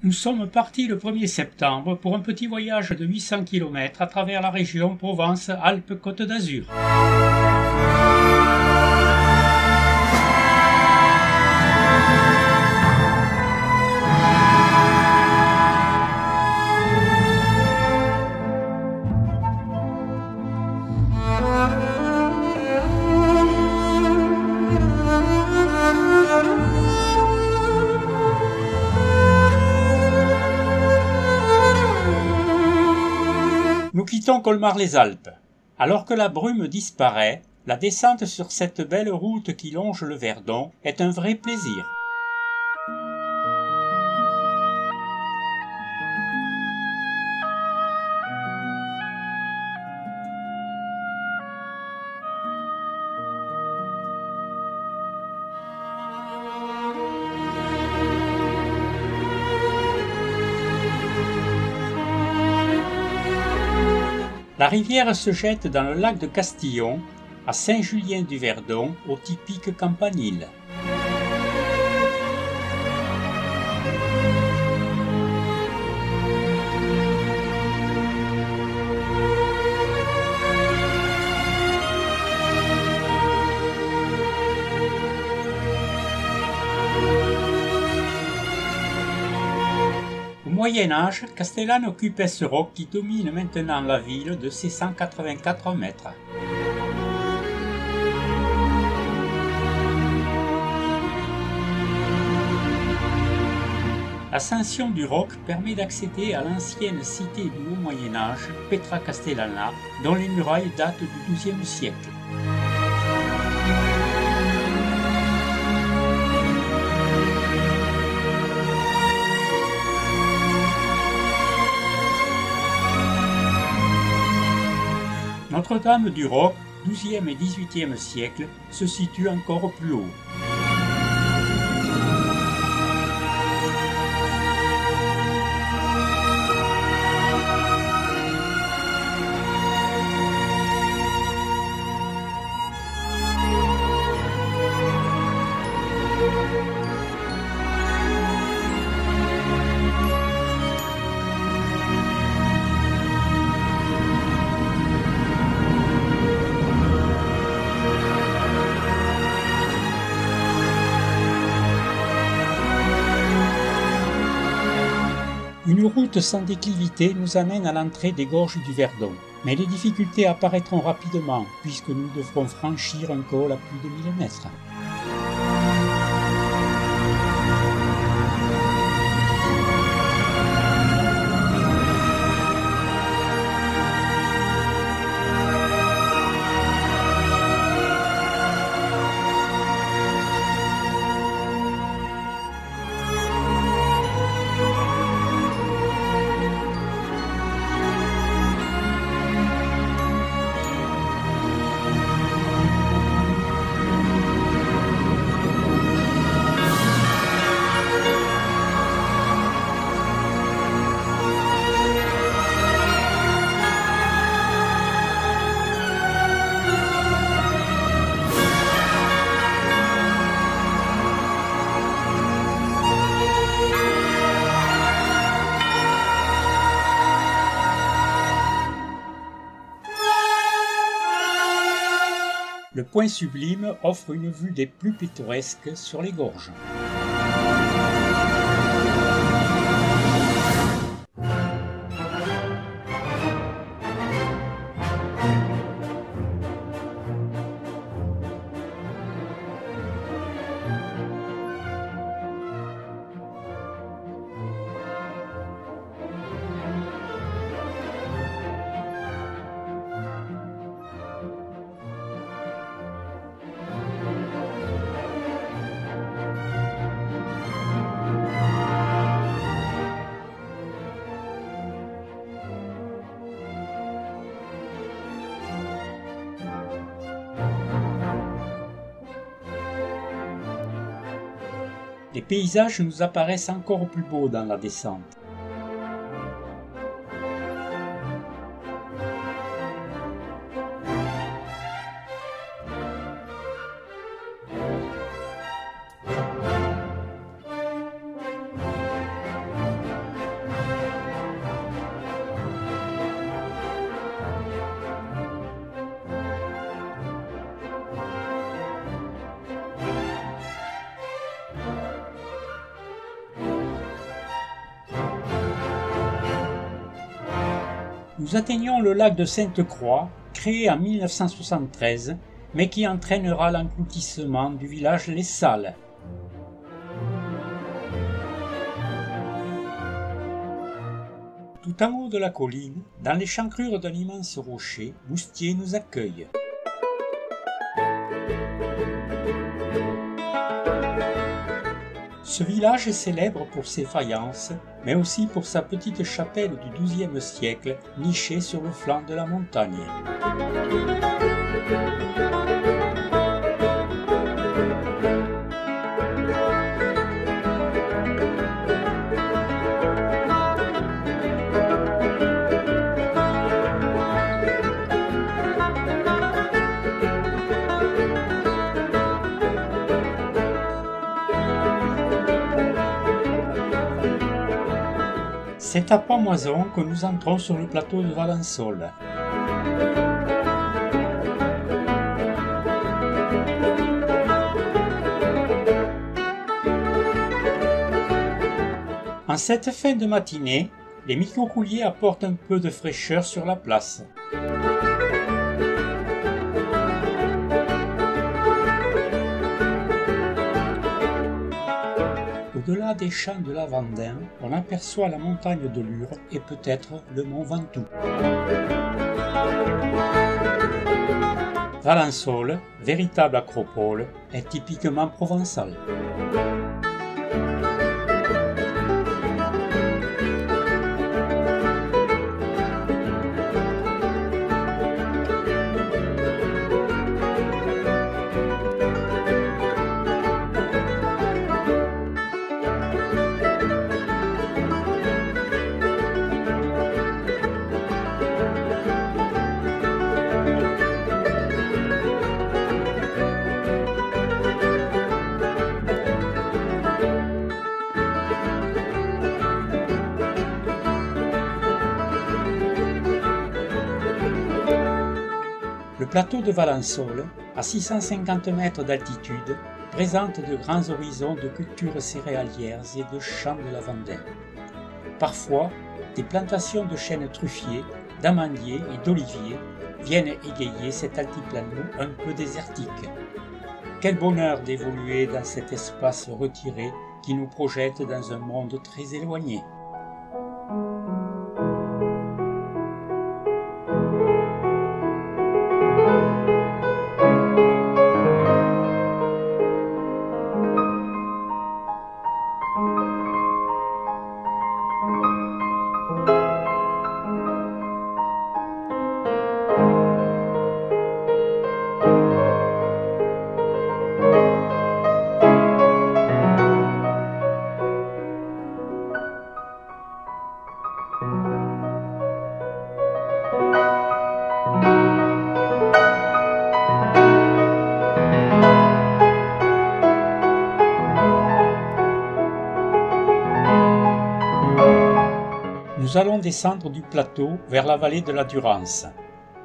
Nous sommes partis le 1er septembre pour un petit voyage de 800 km à travers la région Provence-Alpes-Côte d'Azur. Nous quittons Colmar-les-Alpes. Alors que la brume disparaît, la descente sur cette belle route qui longe le Verdon est un vrai plaisir. La rivière se jette dans le lac de Castillon, à Saint-Julien-du-Verdon, au typique campanile. Au Moyen-Âge, Castellane occupait ce roc qui domine maintenant la ville de ses 184 mètres. L'ascension du roc permet d'accéder à l'ancienne cité du Haut Moyen-Âge, Petra Castellana, dont les murailles datent du XIIe siècle. Notre-Dame du Roc, XIIe et XVIIIe siècle, se situe encore plus haut. Une route sans déclivité nous amène à l'entrée des gorges du Verdon. Mais les difficultés apparaîtront rapidement, puisque nous devrons franchir un col à plus de 1000 mètres. Le point Sublime offre une vue des plus pittoresques sur les gorges. Les paysages nous apparaissent encore plus beaux dans la descente. Nous atteignons le lac de Sainte-Croix, créé en 1973, mais qui entraînera l'engloutissement du village Les Salles. Tout en haut de la colline, dans l'échancrure d'un immense rocher, Moustier nous accueille. Ce village est célèbre pour ses faïences, mais aussi pour sa petite chapelle du XIIe siècle, nichée sur le flanc de la montagne. C'est à Pamoison que nous entrons sur le plateau de Valençol. En cette fin de matinée, les micro-rouliers apportent un peu de fraîcheur sur la place. Au-delà des champs de Lavandin, on aperçoit la montagne de Lure et peut-être le mont Ventoux. Valençol, véritable acropole, est typiquement provençal. Le plateau de Valençol, à 650 mètres d'altitude, présente de grands horizons de cultures céréalières et de champs de lavandin. Parfois, des plantations de chênes truffiers, d'amandiers et d'oliviers viennent égayer cet altiplano un peu désertique. Quel bonheur d'évoluer dans cet espace retiré qui nous projette dans un monde très éloigné. Nous allons descendre du plateau vers la vallée de la Durance.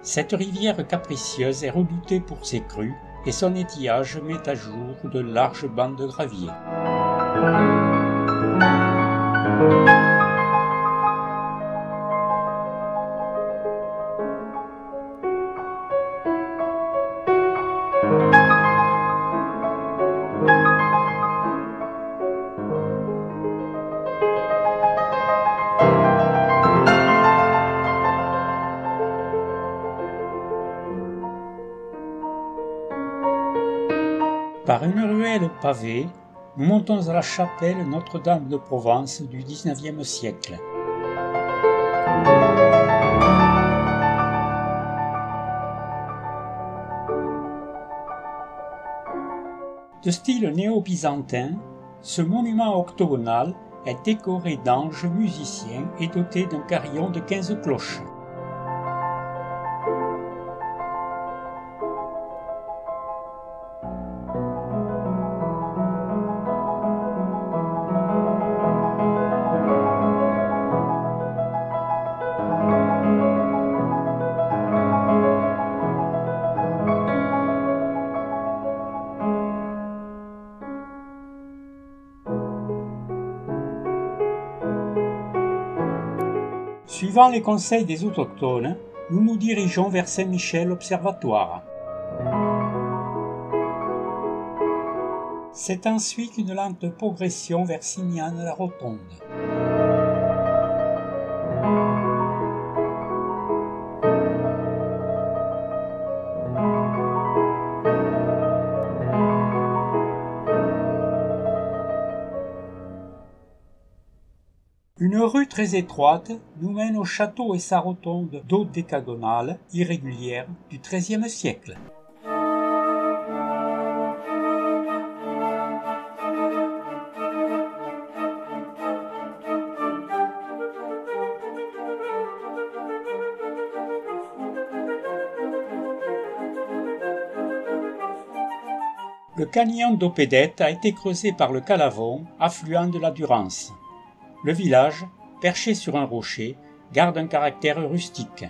Cette rivière capricieuse est redoutée pour ses crues et son étillage met à jour de larges bancs de gravier. Par une ruelle pavée, nous montons à la chapelle Notre-Dame de Provence du XIXe siècle. De style néo-byzantin, ce monument octogonal est décoré d'anges musiciens et doté d'un carillon de 15 cloches. Suivant les conseils des autochtones, nous nous dirigeons vers Saint-Michel Observatoire. C'est ensuite une lente progression vers Simiane-la-Rotonde. Une rue très étroite nous mène au château et sa rotonde dodécagonale irrégulière du XIIIe siècle. Le canyon d'Opédette a été creusé par le Calavon, affluent de la Durance. Le village, perché sur un rocher, garde un caractère rustique.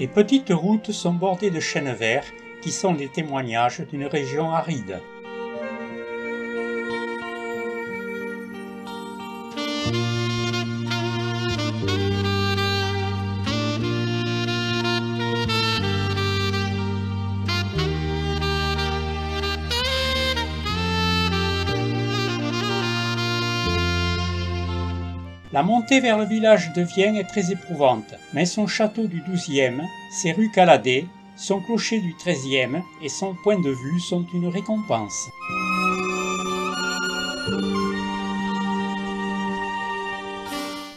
Les petites routes sont bordées de chênes verts qui sont les témoignages d'une région aride. La montée vers le village de Vienne est très éprouvante, mais son château du XIIe, ses rues Caladé, son clocher du XIIIe et son point de vue sont une récompense.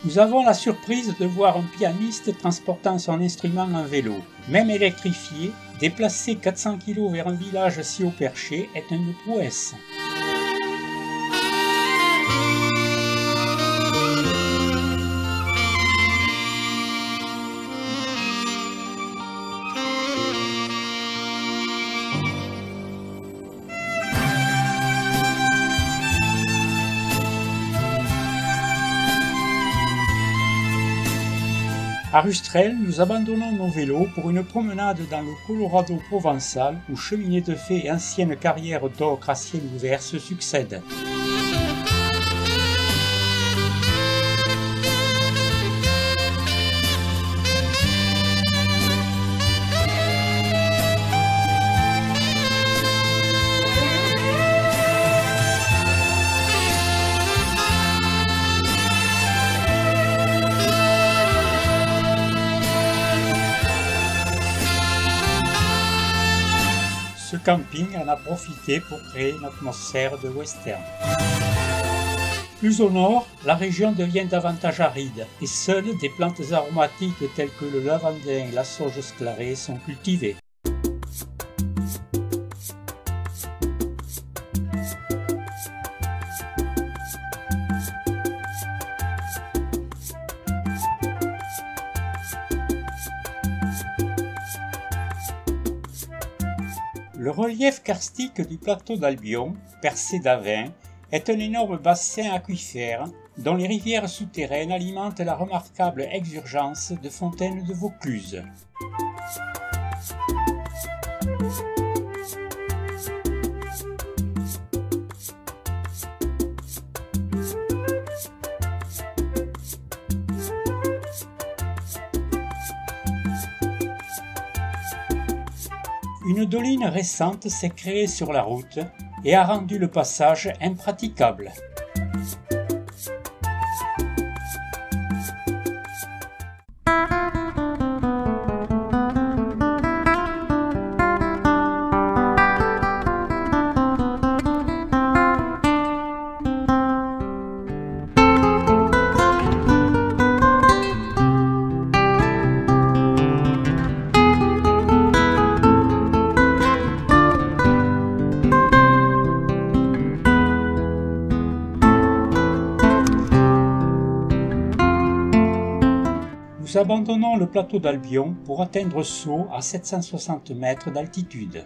Nous avons la surprise de voir un pianiste transportant son instrument en vélo. Même électrifié, déplacer 400 kg vers un village si haut perché est une prouesse. À Rustrel, nous abandonnons nos vélos pour une promenade dans le Colorado provençal où cheminées de fées et anciennes carrières d'ocre à ciel ouvert se succèdent. Ce camping en a profité pour créer une atmosphère de western. Plus au nord, la région devient davantage aride et seules des plantes aromatiques telles que le lavandin et la sauge sclarée sont cultivées. Le relief karstique du plateau d'Albion, percé d'Avin, est un énorme bassin aquifère dont les rivières souterraines alimentent la remarquable exurgence de fontaines de Vaucluse. Une doline récente s'est créée sur la route et a rendu le passage impraticable. nous abandonnons le plateau d'Albion pour atteindre Sceaux à 760 mètres d'altitude.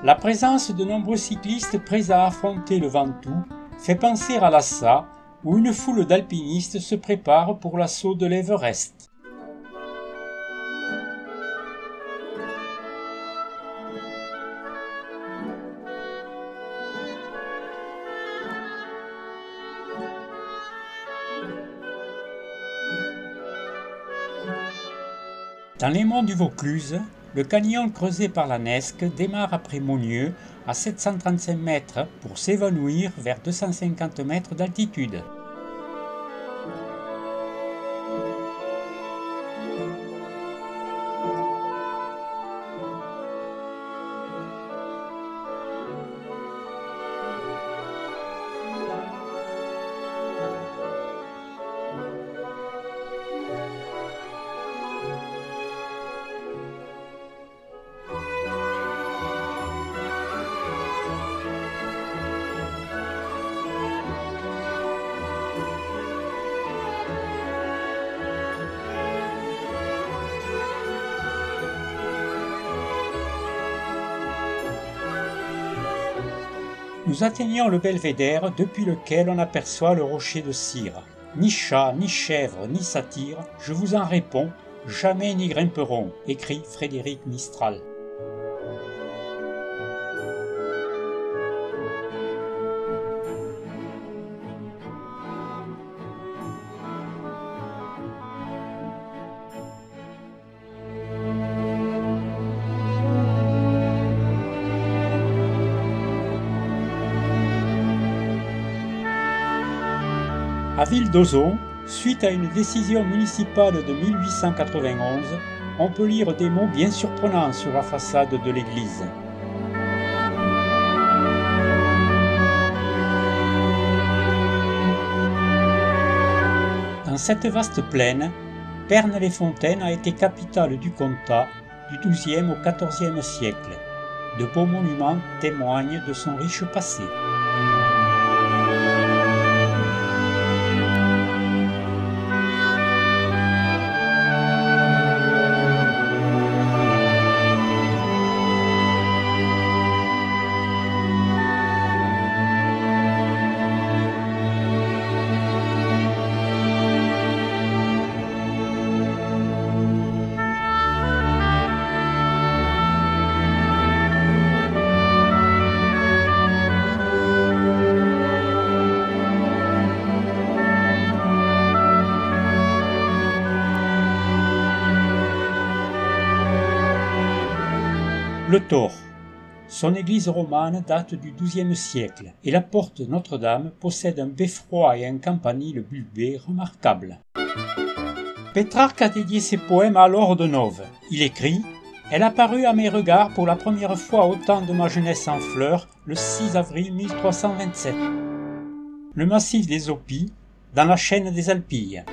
La présence de nombreux cyclistes prêts à affronter le Ventoux fait penser à Lhasa, où une foule d'alpinistes se prépare pour l'assaut de l'Everest. Dans les monts du Vaucluse, le canyon creusé par la Nesque démarre après Monieux à 735 mètres pour s'évanouir vers 250 mètres d'altitude. Nous atteignons le belvédère depuis lequel on aperçoit le rocher de cire. Ni chat, ni chèvre, ni satyre, je vous en réponds, jamais n'y grimperont, écrit Frédéric Mistral. À Ville-d'Ozon, suite à une décision municipale de 1891, on peut lire des mots bien surprenants sur la façade de l'église. Dans cette vaste plaine, Pernes-les-Fontaines a été capitale du comtat du XIIe au XIVe siècle. De beaux monuments témoignent de son riche passé. Le Thor. Son église romane date du XIIe siècle et la porte Notre-Dame possède un beffroi et un campanile bulbé remarquables. Pétrarque a dédié ses poèmes à Laure de Noves. Il écrit « Elle apparut à mes regards pour la première fois au temps de ma jeunesse en fleurs, le 6 avril 1327. Le massif des Opis, dans la chaîne des Alpilles.